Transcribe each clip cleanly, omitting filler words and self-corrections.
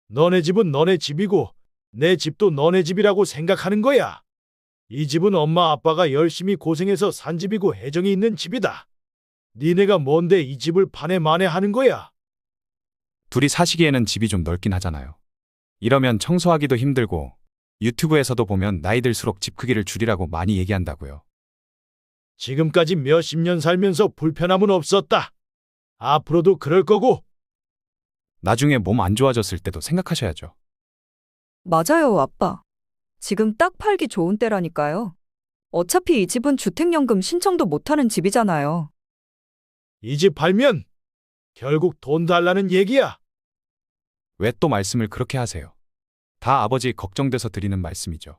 너네 집은 너네 집이고 내 집도 너네 집이라고 생각하는 거야. 이 집은 엄마 아빠가 열심히 고생해서 산 집이고 애정이 있는 집이다. 니네가 뭔데 이 집을 파내 마내 하는 거야? 둘이 사시기에는 집이 좀 넓긴 하잖아요. 이러면 청소하기도 힘들고 유튜브에서도 보면 나이 들수록 집 크기를 줄이라고 많이 얘기한다고요. 지금까지 몇십 년 살면서 불편함은 없었다. 앞으로도 그럴 거고. 나중에 몸 안 좋아졌을 때도 생각하셔야죠. 맞아요, 아빠. 지금 딱 팔기 좋은 때라니까요. 어차피 이 집은 주택연금 신청도 못하는 집이잖아요. 이 집 팔면 결국 돈 달라는 얘기야. 왜 또 말씀을 그렇게 하세요? 다 아버지 걱정돼서 드리는 말씀이죠.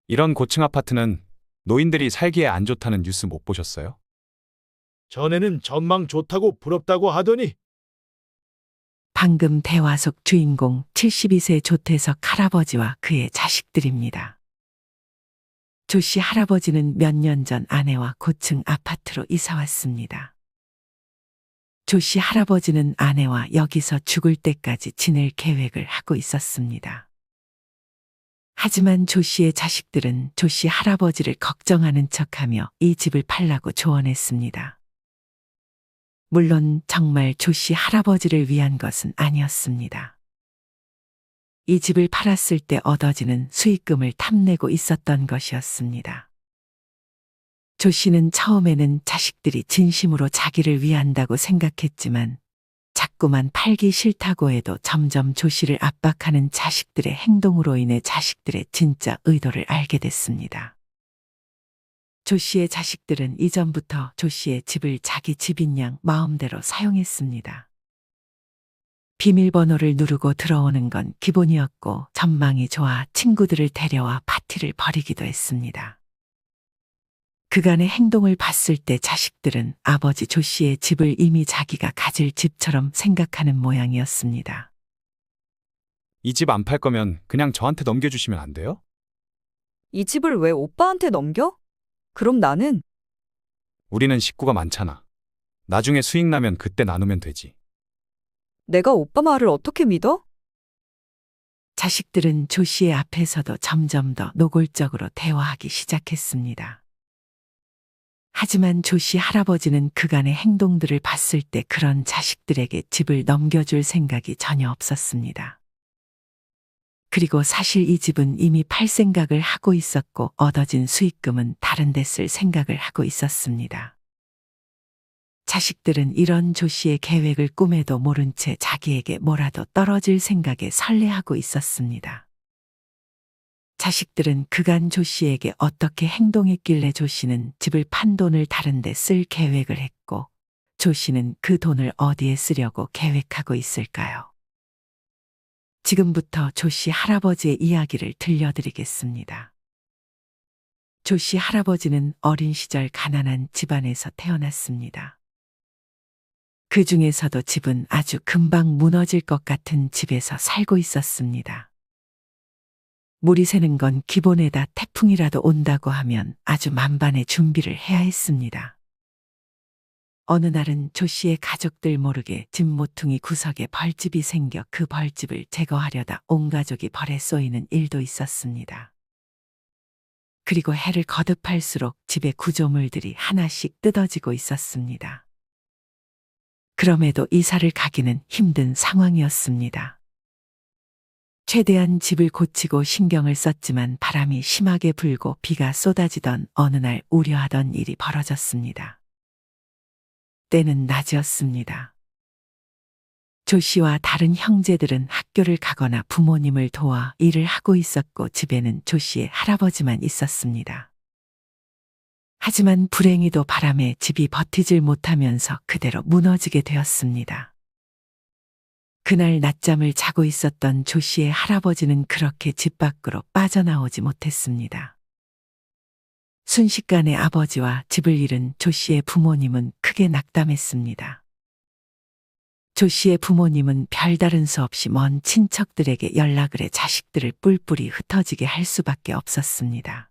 이런 고층 아파트는 노인들이 살기에 안 좋다는 뉴스 못 보셨어요? 전에는 전망 좋다고 부럽다고 하더니 방금 대화 속 주인공 72세 조태석 할아버지와 그의 자식들입니다. 조 씨 할아버지는 몇 년 전 아내와 고층 아파트로 이사 왔습니다. 조 씨 할아버지는 아내와 여기서 죽을 때까지 지낼 계획을 하고 있었습니다. 하지만 조 씨의 자식들은 조 씨 할아버지를 걱정하는 척하며 이 집을 팔라고 조언했습니다. 물론 정말 조 씨 할아버지를 위한 것은 아니었습니다. 이 집을 팔았을 때 얻어지는 수익금을 탐내고 있었던 것이었습니다. 조 씨는 처음에는 자식들이 진심으로 자기를 위한다고 생각했지만 자꾸만 팔기 싫다고 해도 점점 조 씨를 압박하는 자식들의 행동으로 인해 자식들의 진짜 의도를 알게 됐습니다. 조 씨의 자식들은 이전부터 조 씨의 집을 자기 집인 양 마음대로 사용했습니다. 비밀번호를 누르고 들어오는 건 기본이었고 전망이 좋아 친구들을 데려와 파티를 벌이기도 했습니다. 그간의 행동을 봤을 때 자식들은 아버지 조 씨의 집을 이미 자기가 가질 집처럼 생각하는 모양이었습니다. 이 집 안 팔 거면 그냥 저한테 넘겨주시면 안 돼요? 이 집을 왜 오빠한테 넘겨? 그럼 나는 우리는 식구가 많잖아. 나중에 수익 나면 그때 나누면 되지. 내가 오빠 말을 어떻게 믿어? 자식들은 조 씨의 앞에서도 점점 더 노골적으로 대화하기 시작했습니다. 하지만 조 씨 할아버지는 그간의 행동들을 봤을 때 그런 자식들에게 집을 넘겨줄 생각이 전혀 없었습니다. 그리고 사실 이 집은 이미 팔 생각을 하고 있었고 얻어진 수익금은 다른 데 쓸 생각을 하고 있었습니다. 자식들은 이런 조 씨의 계획을 꿈에도 모른 채 자기에게 뭐라도 떨어질 생각에 설레하고 있었습니다. 자식들은 그간 조 씨에게 어떻게 행동했길래 조 씨는 집을 판 돈을 다른 데 쓸 계획을 했고 조 씨는 그 돈을 어디에 쓰려고 계획하고 있을까요? 지금부터 조 씨 할아버지의 이야기를 들려드리겠습니다. 조 씨 할아버지는 어린 시절 가난한 집안에서 태어났습니다. 그 중에서도 집은 아주 금방 무너질 것 같은 집에서 살고 있었습니다. 물이 새는 건 기본에다 태풍이라도 온다고 하면 아주 만반의 준비를 해야 했습니다. 어느 날은 조 씨의 가족들 모르게 집 모퉁이 구석에 벌집이 생겨 그 벌집을 제거하려다 온 가족이 벌에 쏘이는 일도 있었습니다. 그리고 해를 거듭할수록 집의 구조물들이 하나씩 뜯어지고 있었습니다. 그럼에도 이사를 가기는 힘든 상황이었습니다. 최대한 집을 고치고 신경을 썼지만 바람이 심하게 불고 비가 쏟아지던 어느 날 우려하던 일이 벌어졌습니다. 때는 낮이었습니다. 조 씨와 다른 형제들은 학교를 가거나 부모님을 도와 일을 하고 있었고 집에는 조 씨의 할아버지만 있었습니다. 하지만 불행히도 바람에 집이 버티질 못하면서 그대로 무너지게 되었습니다. 그날 낮잠을 자고 있었던 조 씨의 할아버지는 그렇게 집 밖으로 빠져나오지 못했습니다. 순식간에 아버지와 집을 잃은 조 씨의 부모님은 크게 낙담했습니다. 조 씨의 부모님은 별다른 수 없이 먼 친척들에게 연락을 해 자식들을 뿔뿔이 흩어지게 할 수밖에 없었습니다.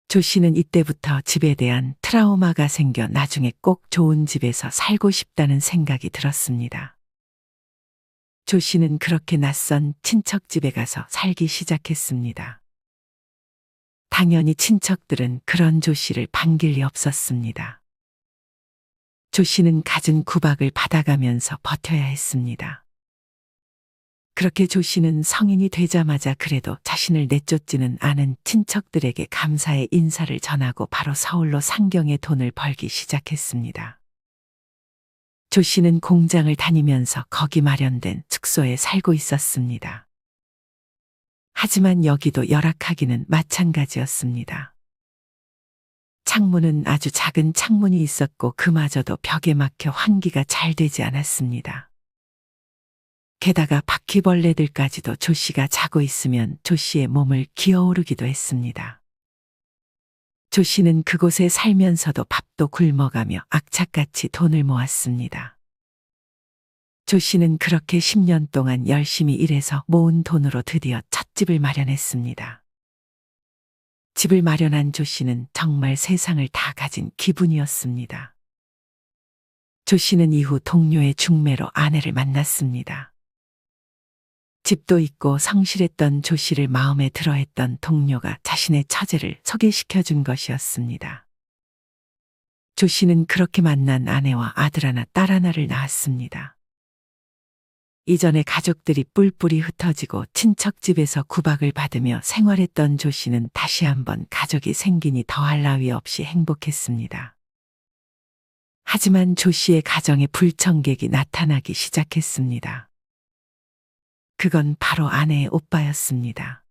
조 씨는 이때부터 집에 대한 트라우마가 생겨 나중에 꼭 좋은 집에서 살고 싶다는 생각이 들었습니다. 조 씨는 그렇게 낯선 친척 집에 가서 살기 시작했습니다. 당연히 친척들은 그런 조 씨를 반길 리 없었습니다. 조 씨는 갖은 구박을 받아가면서 버텨야 했습니다. 그렇게 조 씨는 성인이 되자마자 그래도 자신을 내쫓지는 않은 친척들에게 감사의 인사를 전하고 바로 서울로 상경의 돈을 벌기 시작했습니다. 조 씨는 공장을 다니면서 거기 마련된 숙소에 살고 있었습니다. 하지만 여기도 열악하기는 마찬가지였습니다. 창문은 아주 작은 창문이 있었고 그마저도 벽에 막혀 환기가 잘 되지 않았습니다. 게다가 바퀴벌레들까지도 조 씨가 자고 있으면 조 씨의 몸을 기어오르기도 했습니다. 조 씨는 그곳에 살면서도 밥도 굶어가며 악착같이 돈을 모았습니다. 조 씨는 그렇게 10년 동안 열심히 일해서 모은 돈으로 드디어 첫 집을 마련했습니다. 집을 마련한 조 씨는 정말 세상을 다 가진 기분이었습니다. 조 씨는 이후 동료의 중매로 아내를 만났습니다. 집도 있고 성실했던 조 씨를 마음에 들어했던 동료가 자신의 처제를 소개시켜 준 것이었습니다. 조 씨는 그렇게 만난 아내와 아들 하나, 딸 하나를 낳았습니다. 이전에 가족들이 뿔뿔이 흩어지고 친척집에서 구박을 받으며 생활했던 조 씨는 다시 한번 가족이 생기니 더할 나위 없이 행복했습니다. 하지만 조 씨의 가정에 불청객이 나타나기 시작했습니다. 그건 바로 아내의 오빠였습니다.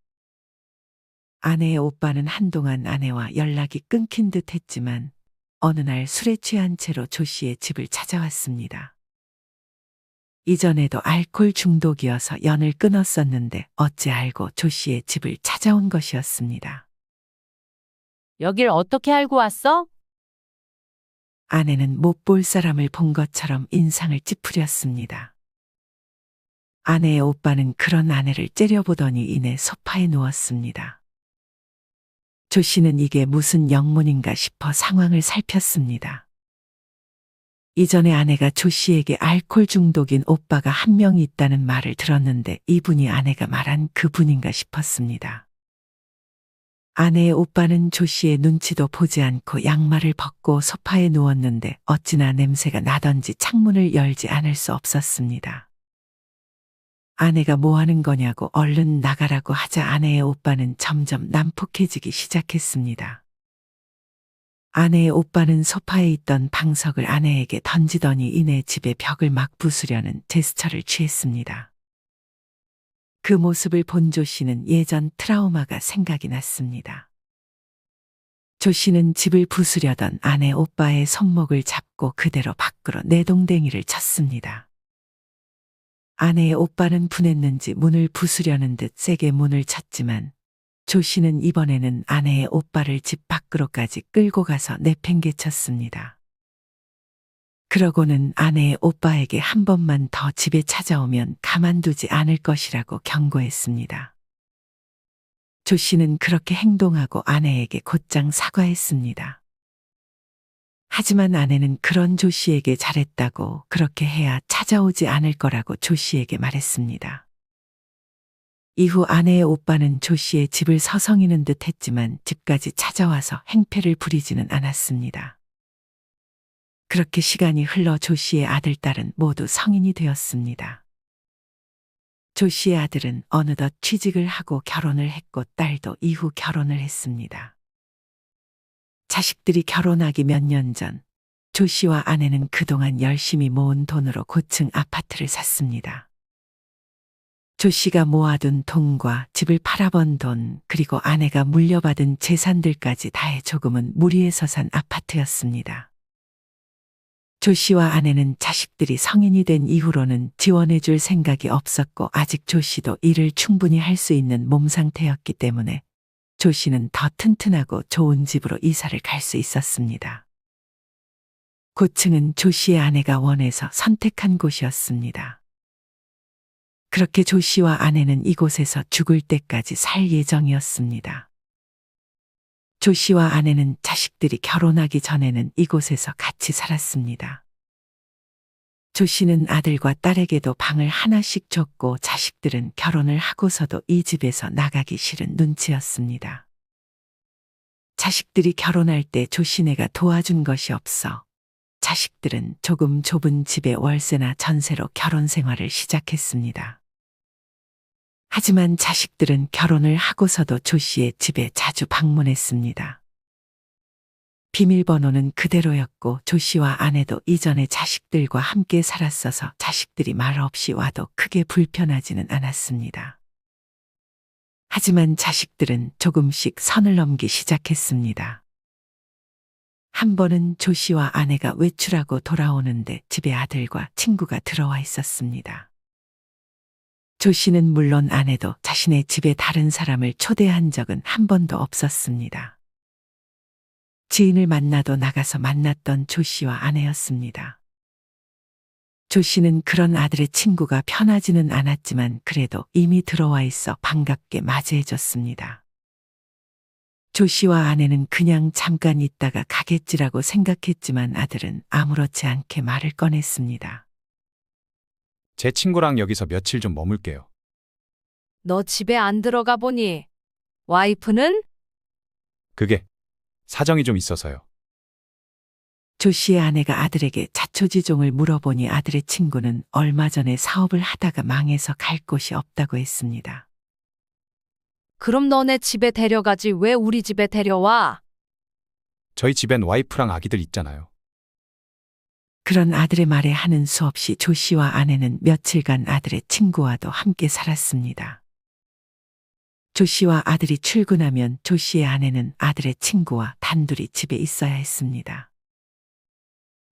아내의 오빠는 한동안 아내와 연락이 끊긴 듯 했지만 어느 날 술에 취한 채로 조 씨의 집을 찾아왔습니다. 이전에도 알코올 중독이어서 연을 끊었었는데 어찌 알고 조 씨의 집을 찾아온 것이었습니다. 여길 어떻게 알고 왔어? 아내는 못 볼 사람을 본 것처럼 인상을 찌푸렸습니다. 아내의 오빠는 그런 아내를 째려보더니 이내 소파에 누웠습니다. 조 씨는 이게 무슨 영문인가 싶어 상황을 살폈습니다. 이전에 아내가 조 씨에게 알코올 중독인 오빠가 한 명 있다는 말을 들었는데 이분이 아내가 말한 그분인가 싶었습니다. 아내의 오빠는 조 씨의 눈치도 보지 않고 양말을 벗고 소파에 누웠는데 어찌나 냄새가 나던지 창문을 열지 않을 수 없었습니다. 아내가 뭐 하는 거냐고 얼른 나가라고 하자 아내의 오빠는 점점 난폭해지기 시작했습니다. 아내의 오빠는 소파에 있던 방석을 아내에게 던지더니 이내 집의 벽을 막 부수려는 제스처를 취했습니다. 그 모습을 본 조 씨는 예전 트라우마가 생각이 났습니다. 조 씨는 집을 부수려던 아내 오빠의 손목을 잡고 그대로 밖으로 내동댕이를 쳤습니다. 아내의 오빠는 분했는지 문을 부수려는 듯 세게 문을 쳤지만 조 씨는 이번에는 아내의 오빠를 집 밖으로까지 끌고 가서 내팽개쳤습니다. 그러고는 아내의 오빠에게 한 번만 더 집에 찾아오면 가만두지 않을 것이라고 경고했습니다. 조 씨는 그렇게 행동하고 아내에게 곧장 사과했습니다. 하지만 아내는 그런 조 씨에게 잘했다고 그렇게 해야 찾아오지 않을 거라고 조 씨에게 말했습니다. 이후 아내의 오빠는 조 씨의 집을 서성이는 듯 했지만 집까지 찾아와서 행패를 부리지는 않았습니다. 그렇게 시간이 흘러 조 씨의 아들, 딸은 모두 성인이 되었습니다. 조 씨의 아들은 어느덧 취직을 하고 결혼을 했고 딸도 이후 결혼을 했습니다. 자식들이 결혼하기 몇 년 전, 조 씨와 아내는 그동안 열심히 모은 돈으로 고층 아파트를 샀습니다. 조 씨가 모아둔 돈과 집을 팔아번 돈, 그리고 아내가 물려받은 재산들까지 다해 조금은 무리해서 산 아파트였습니다. 조 씨와 아내는 자식들이 성인이 된 이후로는 지원해줄 생각이 없었고 아직 조 씨도 일을 충분히 할 수 있는 몸 상태였기 때문에 조 씨는 더 튼튼하고 좋은 집으로 이사를 갈 수 있었습니다. 고층은 조 씨의 아내가 원해서 선택한 곳이었습니다. 그렇게 조 씨와 아내는 이곳에서 죽을 때까지 살 예정이었습니다. 조 씨와 아내는 자식들이 결혼하기 전에는 이곳에서 같이 살았습니다. 조 씨는 아들과 딸에게도 방을 하나씩 줬고 자식들은 결혼을 하고서도 이 집에서 나가기 싫은 눈치였습니다. 자식들이 결혼할 때 조 씨네가 도와준 것이 없어 자식들은 조금 좁은 집에 월세나 전세로 결혼 생활을 시작했습니다. 하지만 자식들은 결혼을 하고서도 조 씨의 집에 자주 방문했습니다. 비밀번호는 그대로였고 조 씨와 아내도 이전에 자식들과 함께 살았어서 자식들이 말 없이 와도 크게 불편하지는 않았습니다. 하지만 자식들은 조금씩 선을 넘기 시작했습니다. 한 번은 조 씨와 아내가 외출하고 돌아오는데 집에 아들과 친구가 들어와 있었습니다. 조 씨는 물론 아내도 자신의 집에 다른 사람을 초대한 적은 한 번도 없었습니다. 지인을 만나도 나가서 만났던 조 씨와 아내였습니다. 조 씨는 그런 아들의 친구가 편하지는 않았지만 그래도 이미 들어와 있어 반갑게 맞이해줬습니다. 조 씨와 아내는 그냥 잠깐 있다가 가겠지라고 생각했지만 아들은 아무렇지 않게 말을 꺼냈습니다. 제 친구랑 여기서 며칠 좀 머물게요. 너 집에 안 들어가 보니 와이프는? 그게 사정이 좀 있어서요. 조 씨의 아내가 아들에게 자초지종을 물어보니 아들의 친구는 얼마 전에 사업을 하다가 망해서 갈 곳이 없다고 했습니다. 그럼 너네 집에 데려가지 왜 우리 집에 데려와? 저희 집엔 와이프랑 아기들 있잖아요. 그런 아들의 말에 하는 수 없이 조 씨와 아내는 며칠간 아들의 친구와도 함께 살았습니다. 조 씨와 아들이 출근하면 조 씨의 아내는 아들의 친구와 단둘이 집에 있어야 했습니다.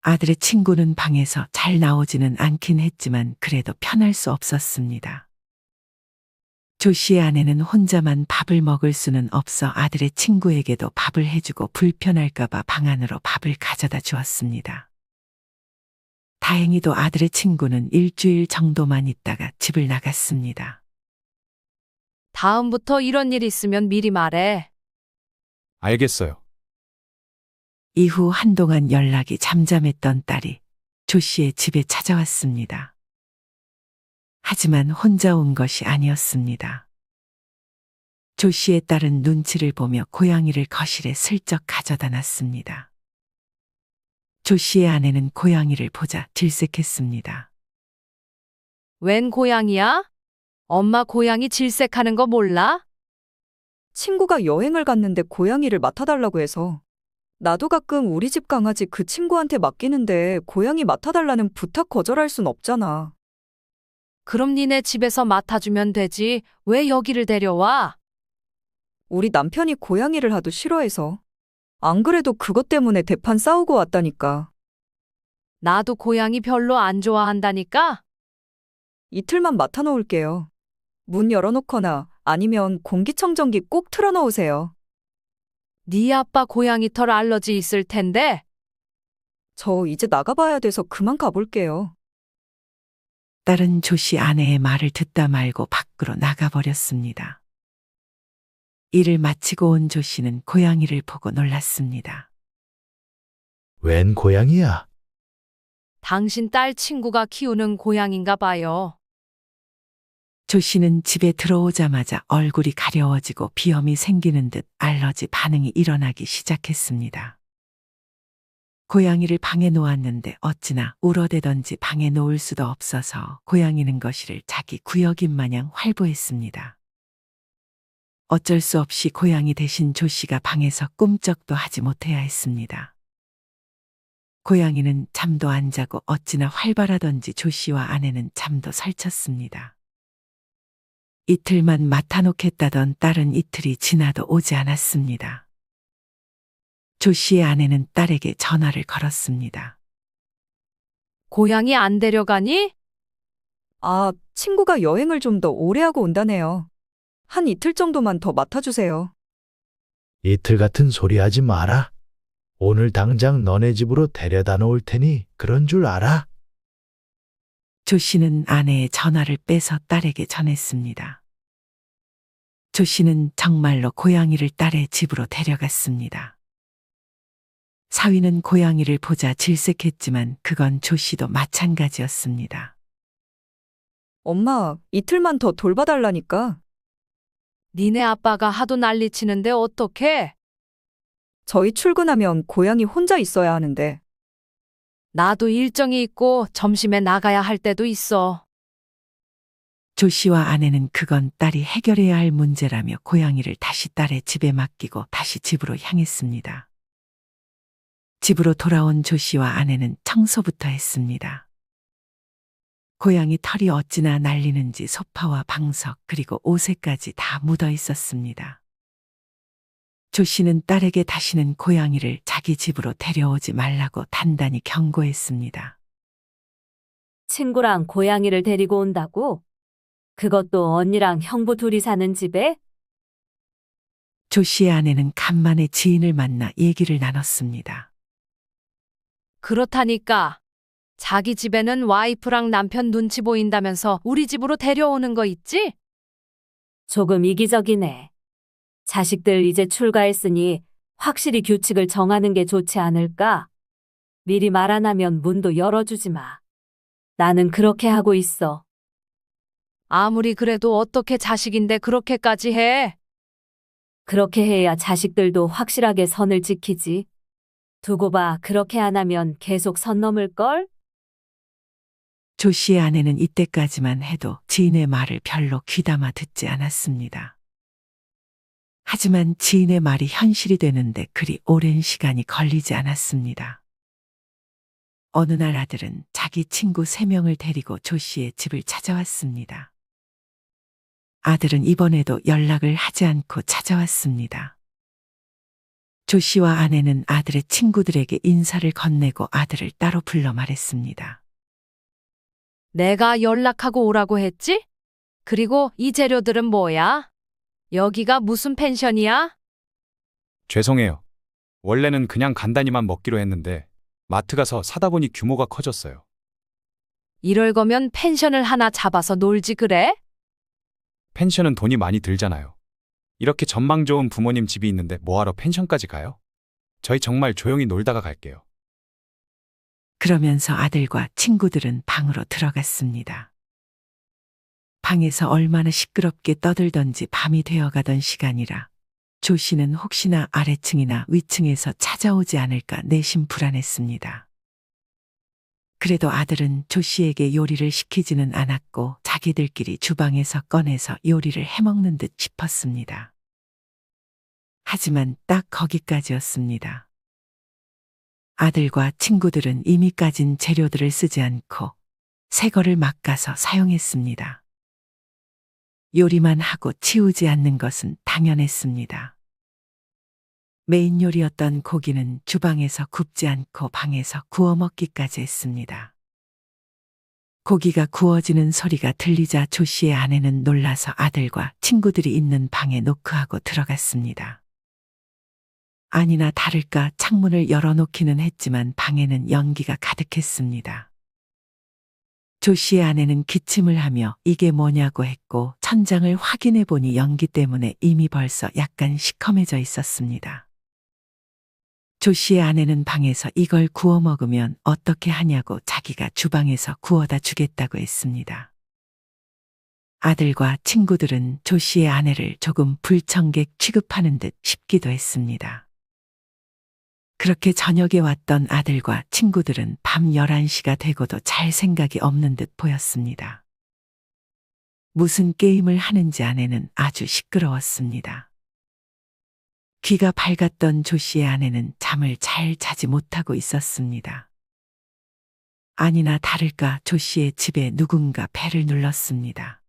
아들의 친구는 방에서 잘 나오지는 않긴 했지만 그래도 편할 수 없었습니다. 조 씨의 아내는 혼자만 밥을 먹을 수는 없어 아들의 친구에게도 밥을 해주고 불편할까봐 방 안으로 밥을 가져다 주었습니다. 다행히도 아들의 친구는 일주일 정도만 있다가 집을 나갔습니다. 다음부터 이런 일 있으면 미리 말해. 알겠어요. 이후 한동안 연락이 잠잠했던 딸이 조 씨의 집에 찾아왔습니다. 하지만 혼자 온 것이 아니었습니다. 조 씨의 딸은 눈치를 보며 고양이를 거실에 슬쩍 가져다 놨습니다. 조 씨의 아내는 고양이를 보자 질색했습니다. 웬 고양이야? 엄마 고양이 질색하는 거 몰라? 친구가 여행을 갔는데 고양이를 맡아달라고 해서. 나도 가끔 우리 집 강아지 그 친구한테 맡기는데 고양이 맡아달라는 부탁 거절할 순 없잖아. 그럼 니네 집에서 맡아주면 되지. 왜 여기를 데려와? 우리 남편이 고양이를 하도 싫어해서. 안 그래도 그것 때문에 대판 싸우고 왔다니까. 나도 고양이 별로 안 좋아한다니까? 이틀만 맡아놓을게요. 문 열어놓거나 아니면 공기청정기 꼭 틀어놓으세요. 네 아빠 고양이 털 알러지 있을 텐데. 저 이제 나가봐야 돼서 그만 가볼게요. 딸은 조 씨 아내의 말을 듣다 말고 밖으로 나가버렸습니다. 일을 마치고 온 조 씨는 고양이를 보고 놀랐습니다. 웬 고양이야? 당신 딸 친구가 키우는 고양인가 봐요. 조 씨는 집에 들어오자마자 얼굴이 가려워지고 비염이 생기는 듯 알러지 반응이 일어나기 시작했습니다. 고양이를 방에 놓았는데 어찌나 울어대던지 방에 놓을 수도 없어서 고양이는 거실을 자기 구역인 마냥 활보했습니다. 어쩔 수 없이 고양이 대신 조 씨가 방에서 꿈쩍도 하지 못해야 했습니다. 고양이는 잠도 안 자고 어찌나 활발하던지 조 씨와 아내는 잠도 설쳤습니다. 이틀만 맡아놓겠다던 딸은 이틀이 지나도 오지 않았습니다. 조 씨의 아내는 딸에게 전화를 걸었습니다. 고양이 안 데려가니? 아, 친구가 여행을 좀 더 오래 하고 온다네요. 한 이틀 정도만 더 맡아주세요. 이틀 같은 소리 하지 마라. 오늘 당장 너네 집으로 데려다 놓을 테니 그런 줄 알아? 조 씨는 아내의 전화를 빼서 딸에게 전했습니다. 조 씨는 정말로 고양이를 딸의 집으로 데려갔습니다. 사위는 고양이를 보자 질색했지만 그건 조 씨도 마찬가지였습니다. 엄마, 이틀만 더 돌봐달라니까. 니네 아빠가 하도 난리치는데 어떡해? 저희 출근하면 고양이 혼자 있어야 하는데. 나도 일정이 있고 점심에 나가야 할 때도 있어. 조 씨와 아내는 그건 딸이 해결해야 할 문제라며 고양이를 다시 딸의 집에 맡기고 다시 집으로 향했습니다. 집으로 돌아온 조 씨와 아내는 청소부터 했습니다. 고양이 털이 어찌나 날리는지 소파와 방석 그리고 옷에까지 다 묻어 있었습니다. 조 씨는 딸에게 다시는 고양이를 자기 집으로 데려오지 말라고 단단히 경고했습니다. 친구랑 고양이를 데리고 온다고? 그것도 언니랑 형부 둘이 사는 집에? 조 씨의 아내는 간만에 지인을 만나 얘기를 나눴습니다. 그렇다니까. 자기 집에는 와이프랑 남편 눈치 보인다면서 우리 집으로 데려오는 거 있지? 조금 이기적이네. 자식들 이제 출가했으니 확실히 규칙을 정하는 게 좋지 않을까? 미리 말 안 하면 문도 열어주지 마. 나는 그렇게 하고 있어. 아무리 그래도 어떻게 자식인데 그렇게까지 해? 그렇게 해야 자식들도 확실하게 선을 지키지. 두고 봐, 그렇게 안 하면 계속 선 넘을걸? 조 씨의 아내는 이때까지만 해도 지인의 말을 별로 귀담아 듣지 않았습니다. 하지만 지인의 말이 현실이 되는데 그리 오랜 시간이 걸리지 않았습니다. 어느 날 아들은 자기 친구 3명을 데리고 조 씨의 집을 찾아왔습니다. 아들은 이번에도 연락을 하지 않고 찾아왔습니다. 조 씨와 아내는 아들의 친구들에게 인사를 건네고 아들을 따로 불러 말했습니다. 내가 연락하고 오라고 했지? 그리고 이 재료들은 뭐야? 여기가 무슨 펜션이야? 죄송해요. 원래는 그냥 간단히만 먹기로 했는데 마트 가서 사다 보니 규모가 커졌어요. 이럴 거면 펜션을 하나 잡아서 놀지 그래? 펜션은 돈이 많이 들잖아요. 이렇게 전망 좋은 부모님 집이 있는데 뭐하러 펜션까지 가요? 저희 정말 조용히 놀다가 갈게요. 그러면서 아들과 친구들은 방으로 들어갔습니다. 방에서 얼마나 시끄럽게 떠들던지 밤이 되어가던 시간이라 조 씨는 혹시나 아래층이나 위층에서 찾아오지 않을까 내심 불안했습니다. 그래도 아들은 조 씨에게 요리를 시키지는 않았고 자기들끼리 주방에서 꺼내서 요리를 해먹는 듯 싶었습니다. 하지만 딱 거기까지였습니다. 아들과 친구들은 이미 까진 재료들을 쓰지 않고 새 거를 막가서 사용했습니다. 요리만 하고 치우지 않는 것은 당연했습니다. 메인 요리였던 고기는 주방에서 굽지 않고 방에서 구워 먹기까지 했습니다. 고기가 구워지는 소리가 들리자 조 씨의 아내는 놀라서 아들과 친구들이 있는 방에 노크하고 들어갔습니다. 아니나 다를까 창문을 열어놓기는 했지만 방에는 연기가 가득했습니다. 조 씨의 아내는 기침을 하며 이게 뭐냐고 했고 천장을 확인해 보니 연기 때문에 이미 벌써 약간 시커매져 있었습니다. 조 씨의 아내는 방에서 이걸 구워 먹으면 어떻게 하냐고 자기가 주방에서 구워다 주겠다고 했습니다. 아들과 친구들은 조 씨의 아내를 조금 불청객 취급하는 듯 싶기도 했습니다. 그렇게 저녁에 왔던 아들과 친구들은 밤 11시가 되고도 잘 생각이 없는 듯 보였습니다. 무슨 게임을 하는지 아내는 아주 시끄러웠습니다. 귀가 밝았던 조 씨의 아내는 잠을 잘 자지 못하고 있었습니다. 아니나 다를까 조 씨의 집에 누군가 벨을 눌렀습니다.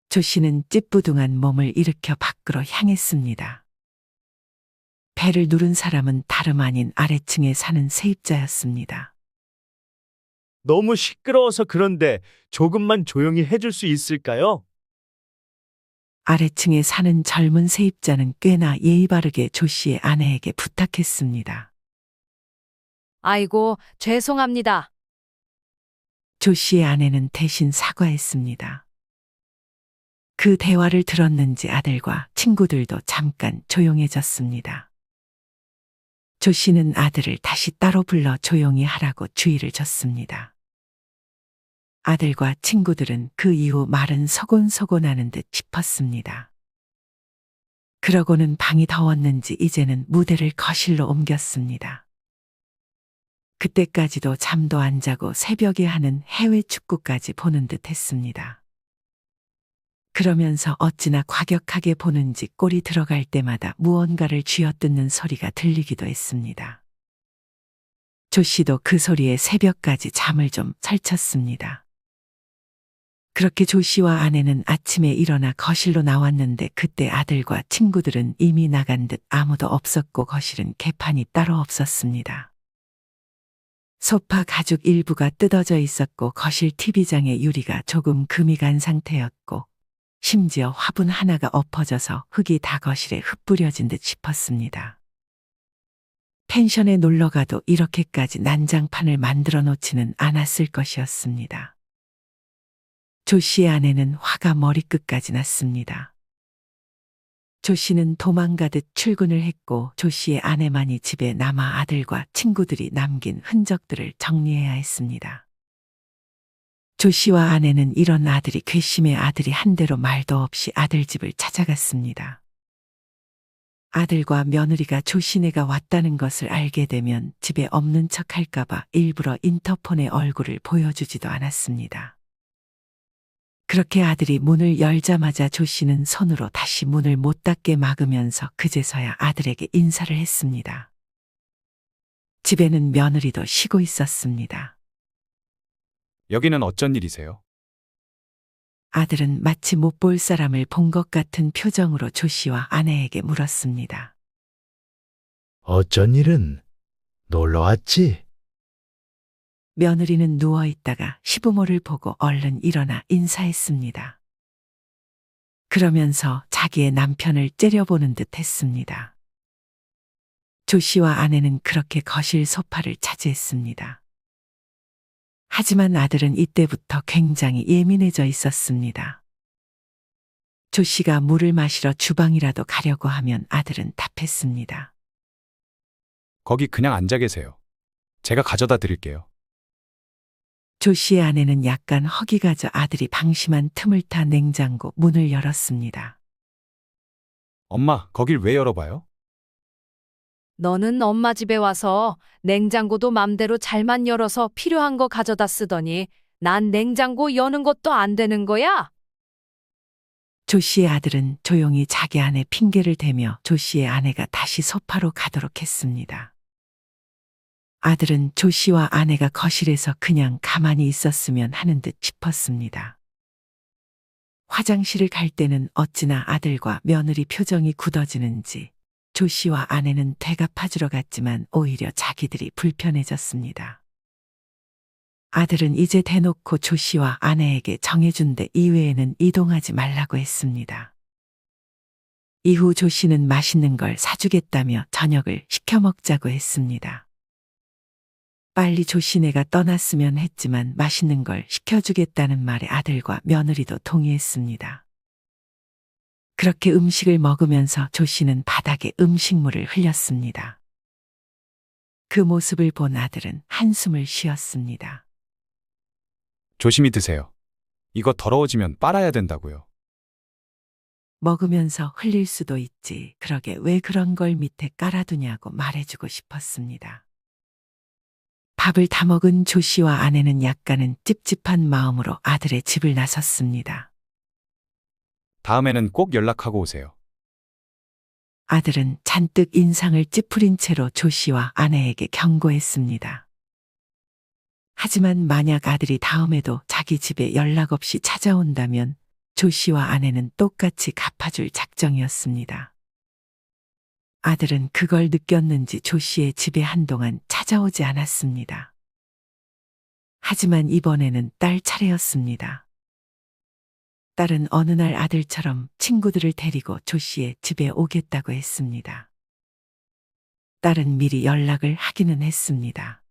조 씨는 찌뿌둥한 몸을 일으켜 밖으로 향했습니다. 벨을 누른 사람은 다름 아닌 아래층에 사는 세입자였습니다. 너무 시끄러워서 그런데 조금만 조용히 해줄 수 있을까요? 아래층에 사는 젊은 세입자는 꽤나 예의 바르게 조 씨의 아내에게 부탁했습니다. 아이고, 죄송합니다. 조 씨의 아내는 대신 사과했습니다. 그 대화를 들었는지 아들과 친구들도 잠깐 조용해졌습니다. 조 씨는 아들을 다시 따로 불러 조용히 하라고 주의를 줬습니다. 아들과 친구들은 그 이후 말은 소곤소곤하는 듯 싶었습니다. 그러고는 방이 더웠는지 이제는 무대를 거실로 옮겼습니다. 그때까지도 잠도 안 자고 새벽에 하는 해외 축구까지 보는 듯 했습니다. 그러면서 어찌나 과격하게 보는지 골이 들어갈 때마다 무언가를 쥐어뜯는 소리가 들리기도 했습니다. 조 씨도 그 소리에 새벽까지 잠을 좀 설쳤습니다. 그렇게 조 씨와 아내는 아침에 일어나 거실로 나왔는데 그때 아들과 친구들은 이미 나간 듯 아무도 없었고 거실은 개판이 따로 없었습니다. 소파 가죽 일부가 뜯어져 있었고 거실 TV장의 유리가 조금 금이 간 상태였고 심지어 화분 하나가 엎어져서 흙이 다 거실에 흩뿌려진 듯 싶었습니다. 펜션에 놀러가도 이렇게까지 난장판을 만들어 놓지는 않았을 것이었습니다. 조 씨의 아내는 화가 머리끝까지 났습니다. 조 씨는 도망가듯 출근을 했고 조 씨의 아내만이 집에 남아 아들과 친구들이 남긴 흔적들을 정리해야 했습니다. 조 씨와 아내는 이런 아들이 괘씸해 아들이 한 대로 말도 없이 아들 집을 찾아갔습니다. 아들과 며느리가 조 씨네가 왔다는 것을 알게 되면 집에 없는 척 할까봐 일부러 인터폰에 얼굴을 보여주지도 않았습니다. 그렇게 아들이 문을 열자마자 조 씨는 손으로 다시 문을 못 닫게 막으면서 그제서야 아들에게 인사를 했습니다. 집에는 며느리도 쉬고 있었습니다. 여기는 어쩐 일이세요? 아들은 마치 못 볼 사람을 본 것 같은 표정으로 조 씨와 아내에게 물었습니다. 어쩐 일은 놀러 왔지? 며느리는 누워 있다가 시부모를 보고 얼른 일어나 인사했습니다. 그러면서 자기의 남편을 째려보는 듯 했습니다. 조 씨와 아내는 그렇게 거실 소파를 차지했습니다. 하지만 아들은 이때부터 굉장히 예민해져 있었습니다. 조 씨가 물을 마시러 주방이라도 가려고 하면 아들은 답했습니다. 거기 그냥 앉아 계세요. 제가 가져다 드릴게요. 조 씨의 아내는 약간 허기가 져 아들이 방심한 틈을 타 냉장고 문을 열었습니다. 엄마, 거길 왜 열어봐요? 너는 엄마 집에 와서 냉장고도 맘대로 잘만 열어서 필요한 거 가져다 쓰더니 난 냉장고 여는 것도 안 되는 거야? 조 씨의 아들은 조용히 자기 아내 핑계를 대며 조 씨의 아내가 다시 소파로 가도록 했습니다. 아들은 조 씨와 아내가 거실에서 그냥 가만히 있었으면 하는 듯 싶었습니다. 화장실을 갈 때는 어찌나 아들과 며느리 표정이 굳어지는지 조 씨와 아내는 되갚아주러 갔지만 오히려 자기들이 불편해졌습니다. 아들은 이제 대놓고 조 씨와 아내에게 정해준 데 이외에는 이동하지 말라고 했습니다. 이후 조 씨는 맛있는 걸 사주겠다며 저녁을 시켜 먹자고 했습니다. 빨리 조 씨네가 떠났으면 했지만 맛있는 걸 시켜주겠다는 말에 아들과 며느리도 동의했습니다. 그렇게 음식을 먹으면서 조 씨는 바닥에 음식물을 흘렸습니다. 그 모습을 본 아들은 한숨을 쉬었습니다. 조심히 드세요. 이거 더러워지면 빨아야 된다고요. 먹으면서 흘릴 수도 있지. 그러게 왜 그런 걸 밑에 깔아두냐고 말해주고 싶었습니다. 밥을 다 먹은 조 씨와 아내는 약간은 찝찝한 마음으로 아들의 집을 나섰습니다. 다음에는 꼭 연락하고 오세요. 아들은 잔뜩 인상을 찌푸린 채로 조 씨와 아내에게 경고했습니다. 하지만 만약 아들이 다음에도 자기 집에 연락 없이 찾아온다면 조 씨와 아내는 똑같이 갚아줄 작정이었습니다. 아들은 그걸 느꼈는지 조 씨의 집에 한동안 찾아오지 않았습니다. 하지만 이번에는 딸 차례였습니다. 딸은 어느 날 아들처럼 친구들을 데리고 조 씨의 집에 오겠다고 했습니다. 딸은 미리 연락을 하기는 했습니다.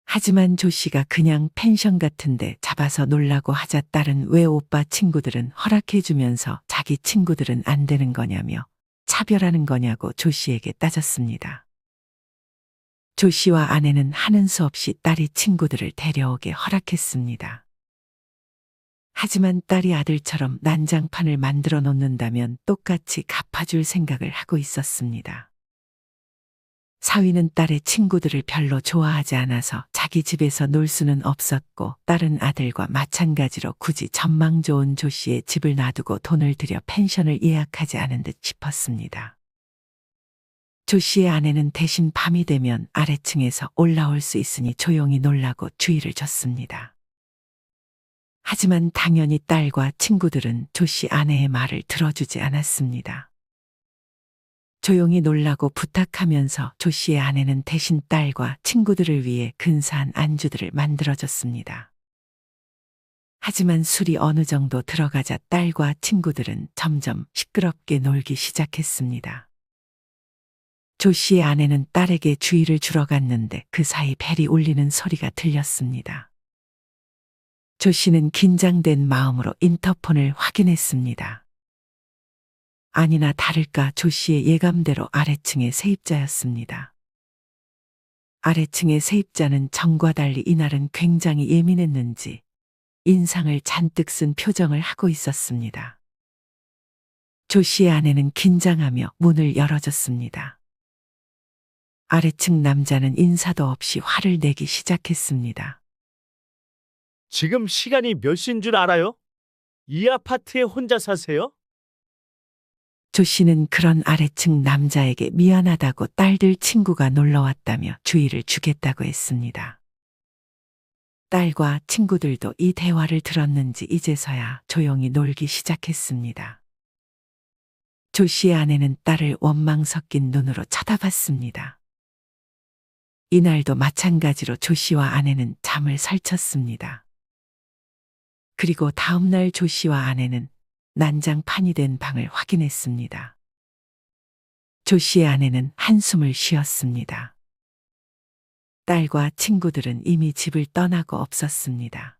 하지만 조 씨가 그냥 펜션 같은데 잡아서 놀라고 하자 딸은 왜 오빠 친구들은 허락해주면서 자기 친구들은 안 되는 거냐며 차별하는 거냐고 조 씨에게 따졌습니다. 조 씨와 아내는 하는 수 없이 딸이 친구들을 데려오게 허락했습니다. 하지만 딸이 아들처럼 난장판을 만들어 놓는다면 똑같이 갚아줄 생각을 하고 있었습니다. 사위는 딸의 친구들을 별로 좋아하지 않아서 자기 집에서 놀 수는 없었고, 딸은 아들과 마찬가지로 굳이 전망 좋은 조 씨의 집을 놔두고 돈을 들여 펜션을 예약하지 않은 듯 싶었습니다. 조 씨의 아내는 대신 밤이 되면 아래층에서 올라올 수 있으니 조용히 놀라고 주의를 줬습니다. 하지만 당연히 딸과 친구들은 조 씨 아내의 말을 들어주지 않았습니다. 조용히 놀라고 부탁하면서 조 씨의 아내는 대신 딸과 친구들을 위해 근사한 안주들을 만들어줬습니다. 하지만 술이 어느 정도 들어가자 딸과 친구들은 점점 시끄럽게 놀기 시작했습니다. 조 씨의 아내는 딸에게 주의를 주러 갔는데 그 사이 벨이 울리는 소리가 들렸습니다. 조 씨는 긴장된 마음으로 인터폰을 확인했습니다. 아니나 다를까 조 씨의 예감대로 아래층의 세입자였습니다. 아래층의 세입자는 전과 달리 이날은 굉장히 예민했는지 인상을 잔뜩 쓴 표정을 하고 있었습니다. 조 씨의 아내는 긴장하며 문을 열어줬습니다. 아래층 남자는 인사도 없이 화를 내기 시작했습니다. 지금 시간이 몇 시인 줄 알아요? 이 아파트에 혼자 사세요? 조 씨는 그런 아래층 남자에게 미안하다고 딸들 친구가 놀러 왔다며 주의를 주겠다고 했습니다. 딸과 친구들도 이 대화를 들었는지 이제서야 조용히 놀기 시작했습니다. 조 씨의 아내는 딸을 원망 섞인 눈으로 쳐다봤습니다. 이날도 마찬가지로 조 씨와 아내는 잠을 설쳤습니다. 그리고 다음날 조 씨와 아내는 난장판이 된 방을 확인했습니다. 조 씨의 아내는 한숨을 쉬었습니다. 딸과 친구들은 이미 집을 떠나고 없었습니다.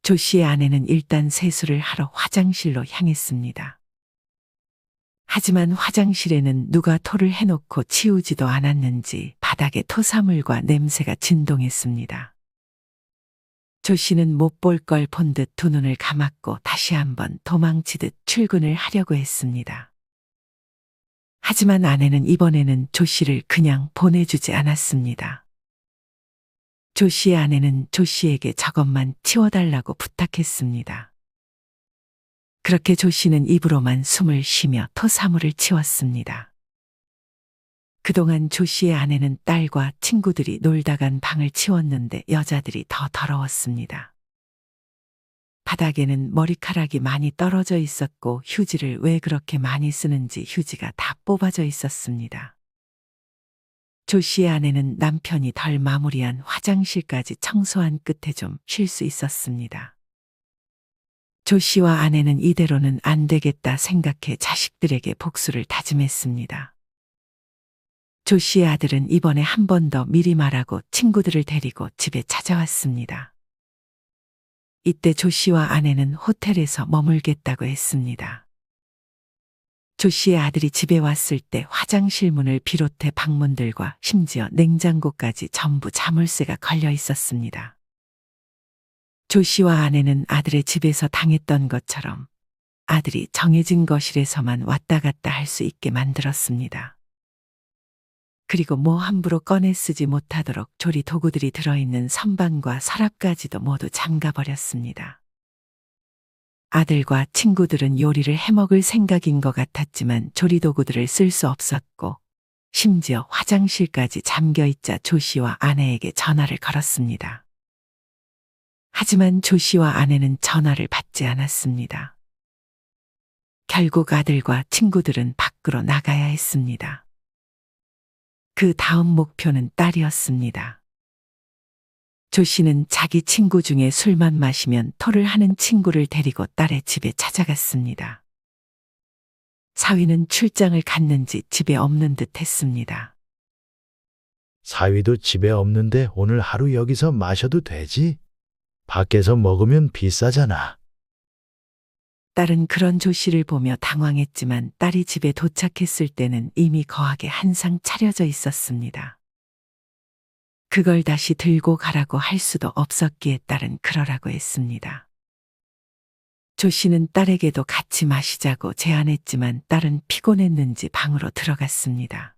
조 씨의 아내는 일단 세수를 하러 화장실로 향했습니다. 하지만 화장실에는 누가 토를 해놓고 치우지도 않았는지 바닥에 토사물과 냄새가 진동했습니다. 조 씨는 못 볼 걸 본 듯 두 눈을 감았고 다시 한번 도망치듯 출근을 하려고 했습니다. 하지만 아내는 이번에는 조 씨를 그냥 보내주지 않았습니다. 조 씨의 아내는 조 씨에게 저것만 치워달라고 부탁했습니다. 그렇게 조 씨는 입으로만 숨을 쉬며 토사물을 치웠습니다. 그동안 조 씨의 아내는 딸과 친구들이 놀다 간 방을 치웠는데 여자들이 더 더러웠습니다. 바닥에는 머리카락이 많이 떨어져 있었고 휴지를 왜 그렇게 많이 쓰는지 휴지가 다 뽑아져 있었습니다. 조 씨의 아내는 남편이 덜 마무리한 화장실까지 청소한 끝에 좀 쉴 수 있었습니다. 조 씨와 아내는 이대로는 안 되겠다 생각해 자식들에게 복수를 다짐했습니다. 조 씨의 아들은 이번에 한 번 더 미리 말하고 친구들을 데리고 집에 찾아왔습니다. 이때 조 씨와 아내는 호텔에서 머물겠다고 했습니다. 조 씨의 아들이 집에 왔을 때 화장실 문을 비롯해 방문들과 심지어 냉장고까지 전부 자물쇠가 걸려 있었습니다. 조 씨와 아내는 아들의 집에서 당했던 것처럼 아들이 정해진 거실에서만 왔다 갔다 할 수 있게 만들었습니다. 그리고 뭐 함부로 꺼내 쓰지 못하도록 조리 도구들이 들어있는 선반과 서랍까지도 모두 잠가버렸습니다. 아들과 친구들은 요리를 해먹을 생각인 것 같았지만 조리 도구들을 쓸 수 없었고 심지어 화장실까지 잠겨있자 조 씨와 아내에게 전화를 걸었습니다. 하지만 조 씨와 아내는 전화를 받지 않았습니다. 결국 아들과 친구들은 밖으로 나가야 했습니다. 그 다음 목표는 딸이었습니다. 조 씨는 자기 친구 중에 술만 마시면 토를 하는 친구를 데리고 딸의 집에 찾아갔습니다. 사위는 출장을 갔는지 집에 없는 듯 했습니다. 사위도 집에 없는데 오늘 하루 여기서 마셔도 되지? 밖에서 먹으면 비싸잖아. 딸은 그런 조 씨를 보며 당황했지만 딸이 집에 도착했을 때는 이미 거하게 한상 차려져 있었습니다. 그걸 다시 들고 가라고 할 수도 없었기에 딸은 그러라고 했습니다. 조 씨는 딸에게도 같이 마시자고 제안했지만 딸은 피곤했는지 방으로 들어갔습니다.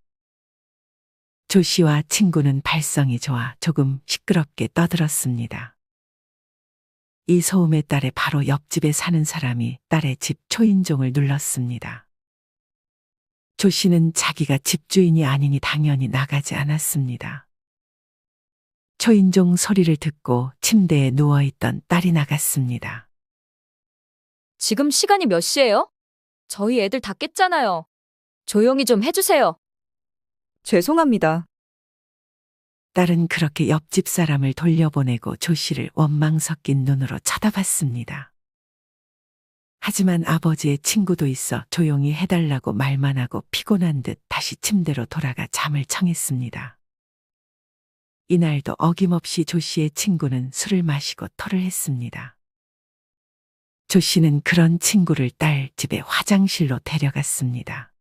조 씨와 친구는 발성이 좋아 조금 시끄럽게 떠들었습니다. 이 소음에 딸의 바로 옆집에 사는 사람이 딸의 집 초인종을 눌렀습니다. 조 씨는 자기가 집주인이 아니니 당연히 나가지 않았습니다. 초인종 소리를 듣고 침대에 누워있던 딸이 나갔습니다. 지금 시간이 몇 시예요? 저희 애들 다 깼잖아요. 조용히 좀 해주세요. 죄송합니다. 딸은 그렇게 옆집 사람을 돌려보내고 조 씨를 원망 섞인 눈으로 쳐다봤습니다. 하지만 아버지의 친구도 있어 조용히 해달라고 말만 하고 피곤한 듯 다시 침대로 돌아가 잠을 청했습니다. 이날도 어김없이 조 씨의 친구는 술을 마시고 토를 했습니다. 조 씨는 그런 친구를 딸 집의 화장실로 데려갔습니다.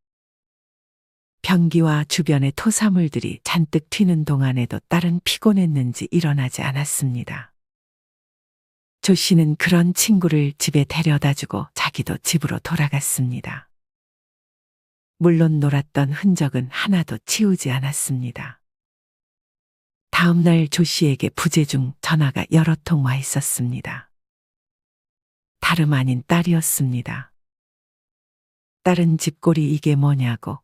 변기와 주변의 토사물들이 잔뜩 튀는 동안에도 딸은 피곤했는지 일어나지 않았습니다. 조 씨는 그런 친구를 집에 데려다주고 자기도 집으로 돌아갔습니다. 물론 놀았던 흔적은 하나도 치우지 않았습니다. 다음 날 조 씨에게 부재중 전화가 여러 통 와 있었습니다. 다름 아닌 딸이었습니다. 딸은 집골이 이게 뭐냐고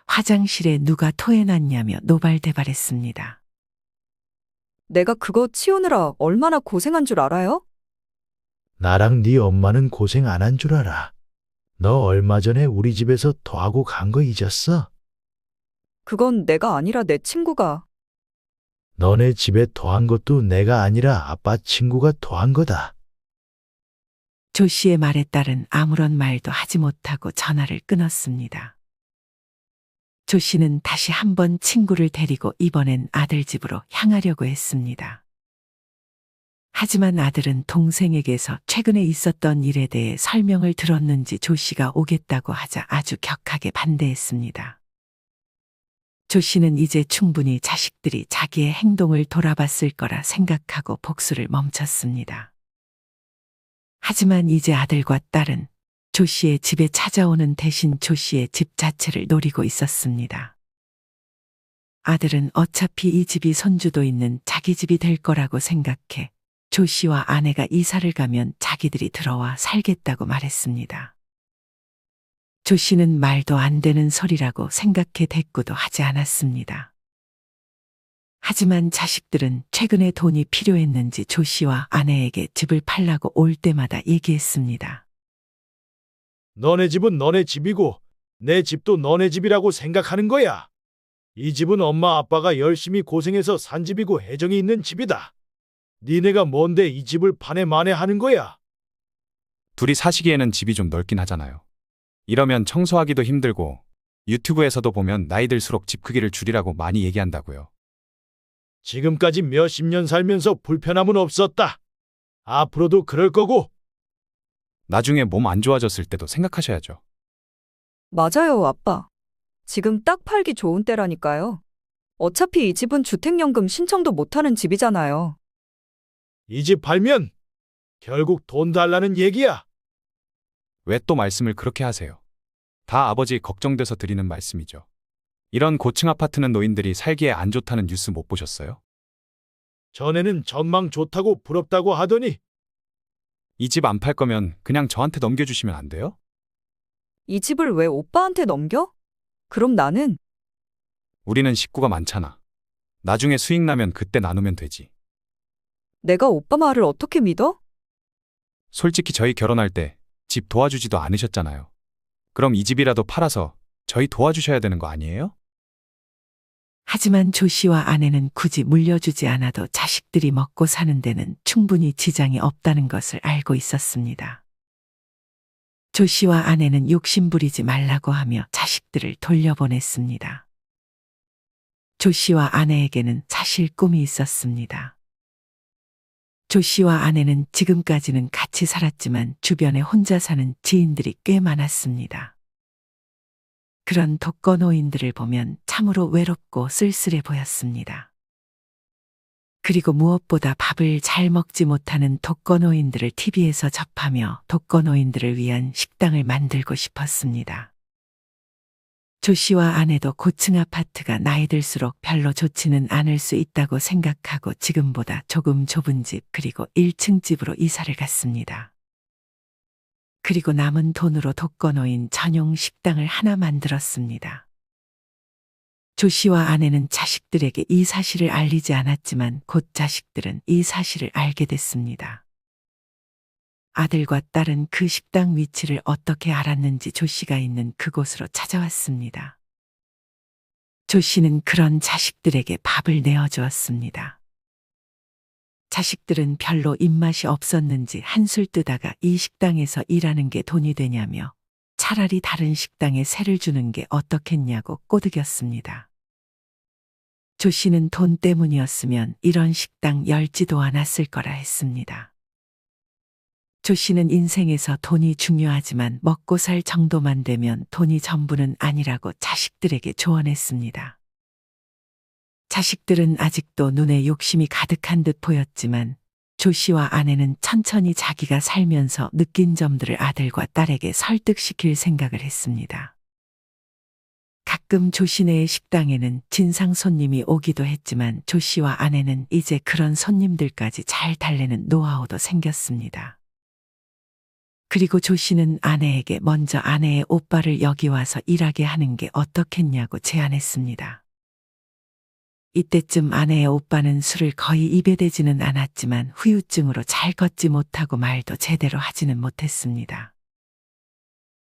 화장실에 누가 토해놨냐며 노발대발했습니다. 내가 그거 치우느라 얼마나 고생한 줄 알아요? 나랑 네 엄마는 고생 안 한 줄 알아. 너 얼마 전에 우리 집에서 토하고 간 거 잊었어? 그건 내가 아니라 내 친구가. 너네 집에 토한 것도 내가 아니라 아빠 친구가 토한 거다. 조 씨의 말에 딸은 아무런 말도 하지 못하고 전화를 끊었습니다. 조 씨는 다시 한번 친구를 데리고 이번엔 아들 집으로 향하려고 했습니다. 하지만 아들은 동생에게서 최근에 있었던 일에 대해 설명을 들었는지 조 씨가 오겠다고 하자 아주 격하게 반대했습니다. 조 씨는 이제 충분히 자식들이 자기의 행동을 돌아봤을 거라 생각하고 복수를 멈췄습니다. 하지만 이제 아들과 딸은 조 씨의 집에 찾아오는 대신 조 씨의 집 자체를 노리고 있었습니다. 아들은 어차피 이 집이 손주도 있는 자기 집이 될 거라고 생각해 조 씨와 아내가 이사를 가면 자기들이 들어와 살겠다고 말했습니다. 조 씨는 말도 안 되는 소리라고 생각해 대꾸도 하지 않았습니다. 하지만 자식들은 최근에 돈이 필요했는지 조 씨와 아내에게 집을 팔라고 올 때마다 얘기했습니다. 너네 집은 너네 집이고 내 집도 너네 집이라고 생각하는 거야. 이 집은 엄마 아빠가 열심히 고생해서 산 집이고 애정이 있는 집이다. 니네가 뭔데 이 집을 파내 만회하는 거야? 둘이 사시기에는 집이 좀 넓긴 하잖아요. 이러면 청소하기도 힘들고 유튜브에서도 보면 나이 들수록 집 크기를 줄이라고 많이 얘기한다고요. 지금까지 몇십 년 살면서 불편함은 없었다. 앞으로도 그럴 거고. 나중에 몸 안 좋아졌을 때도 생각하셔야죠. 맞아요, 아빠. 지금 딱 팔기 좋은 때라니까요. 어차피 이 집은 주택연금 신청도 못하는 집이잖아요. 이 집 팔면 결국 돈 달라는 얘기야. 왜 또 말씀을 그렇게 하세요? 다 아버지 걱정돼서 드리는 말씀이죠. 이런 고층 아파트는 노인들이 살기에 안 좋다는 뉴스 못 보셨어요? 전에는 전망 좋다고 부럽다고 하더니 이 집 안 팔 거면 그냥 저한테 넘겨주시면 안 돼요? 이 집을 왜 오빠한테 넘겨? 그럼 나는 우리는 식구가 많잖아. 나중에 수익 나면 그때 나누면 되지. 내가 오빠 말을 어떻게 믿어? 솔직히 저희 결혼할 때 집 도와주지도 않으셨잖아요. 그럼 이 집이라도 팔아서 저희 도와주셔야 되는 거 아니에요? 하지만 조 씨와 아내는 굳이 물려주지 않아도 자식들이 먹고 사는 데는 충분히 지장이 없다는 것을 알고 있었습니다. 조 씨와 아내는 욕심 부리지 말라고 하며 자식들을 돌려보냈습니다. 조 씨와 아내에게는 사실 꿈이 있었습니다. 조 씨와 아내는 지금까지는 같이 살았지만 주변에 혼자 사는 지인들이 꽤 많았습니다. 그런 독거노인들을 보면 참으로 외롭고 쓸쓸해 보였습니다. 그리고 무엇보다 밥을 잘 먹지 못하는 독거노인들을 TV에서 접하며 독거노인들을 위한 식당을 만들고 싶었습니다. 조 씨와 아내도 고층 아파트가 나이 들수록 별로 좋지는 않을 수 있다고 생각하고 지금보다 조금 좁은 집 그리고 1층 집으로 이사를 갔습니다. 그리고 남은 돈으로 독거노인 전용 식당을 하나 만들었습니다. 조 씨와 아내는 자식들에게 이 사실을 알리지 않았지만 곧 자식들은 이 사실을 알게 됐습니다. 아들과 딸은 그 식당 위치를 어떻게 알았는지 조 씨가 있는 그곳으로 찾아왔습니다. 조 씨는 그런 자식들에게 밥을 내어주었습니다. 자식들은 별로 입맛이 없었는지 한술 뜨다가 이 식당에서 일하는 게 돈이 되냐며 차라리 다른 식당에 세를 주는 게 어떻겠냐고 꼬드겼습니다. 조 씨는 돈 때문이었으면 이런 식당 열지도 않았을 거라 했습니다. 조 씨는 인생에서 돈이 중요하지만 먹고 살 정도만 되면 돈이 전부는 아니라고 자식들에게 조언했습니다. 자식들은 아직도 눈에 욕심이 가득한 듯 보였지만 조 씨와 아내는 천천히 자기가 살면서 느낀 점들을 아들과 딸에게 설득시킬 생각을 했습니다. 가끔 조 씨네의 식당에는 진상 손님이 오기도 했지만 조 씨와 아내는 이제 그런 손님들까지 잘 달래는 노하우도 생겼습니다. 그리고 조 씨는 아내에게 먼저 아내의 오빠를 여기 와서 일하게 하는 게 어떻겠냐고 제안했습니다. 이때쯤 아내의 오빠는 술을 거의 입에 대지는 않았지만 후유증으로 잘 걷지 못하고 말도 제대로 하지는 못했습니다.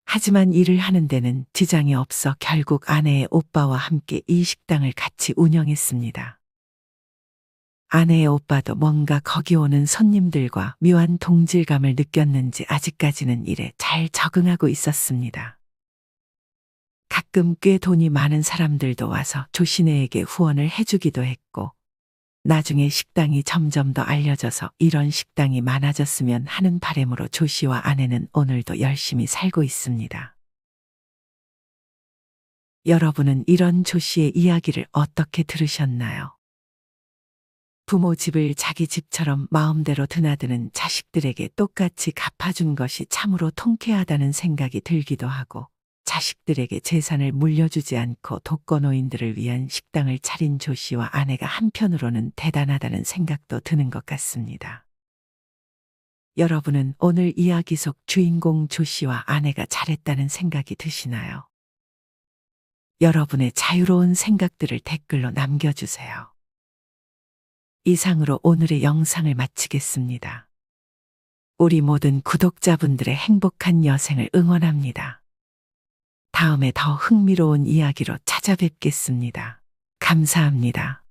하지만 일을 하는 데는 지장이 없어 결국 아내의 오빠와 함께 이 식당을 같이 운영했습니다. 아내의 오빠도 뭔가 거기 오는 손님들과 묘한 동질감을 느꼈는지 아직까지는 일에 잘 적응하고 있었습니다. 가끔 꽤 돈이 많은 사람들도 와서 조 씨네에게 후원을 해주기도 했고, 나중에 식당이 점점 더 알려져서 이런 식당이 많아졌으면 하는 바람으로 조 씨와 아내는 오늘도 열심히 살고 있습니다. 여러분은 이런 조 씨의 이야기를 어떻게 들으셨나요? 부모 집을 자기 집처럼 마음대로 드나드는 자식들에게 똑같이 갚아준 것이 참으로 통쾌하다는 생각이 들기도 하고, 자식들에게 재산을 물려주지 않고 독거노인들을 위한 식당을 차린 조 씨와 아내가 한편으로는 대단하다는 생각도 드는 것 같습니다. 여러분은 오늘 이야기 속 주인공 조 씨와 아내가 잘했다는 생각이 드시나요? 여러분의 자유로운 생각들을 댓글로 남겨주세요. 이상으로 오늘의 영상을 마치겠습니다. 우리 모든 구독자분들의 행복한 여생을 응원합니다. 다음에 더 흥미로운 이야기로 찾아뵙겠습니다. 감사합니다.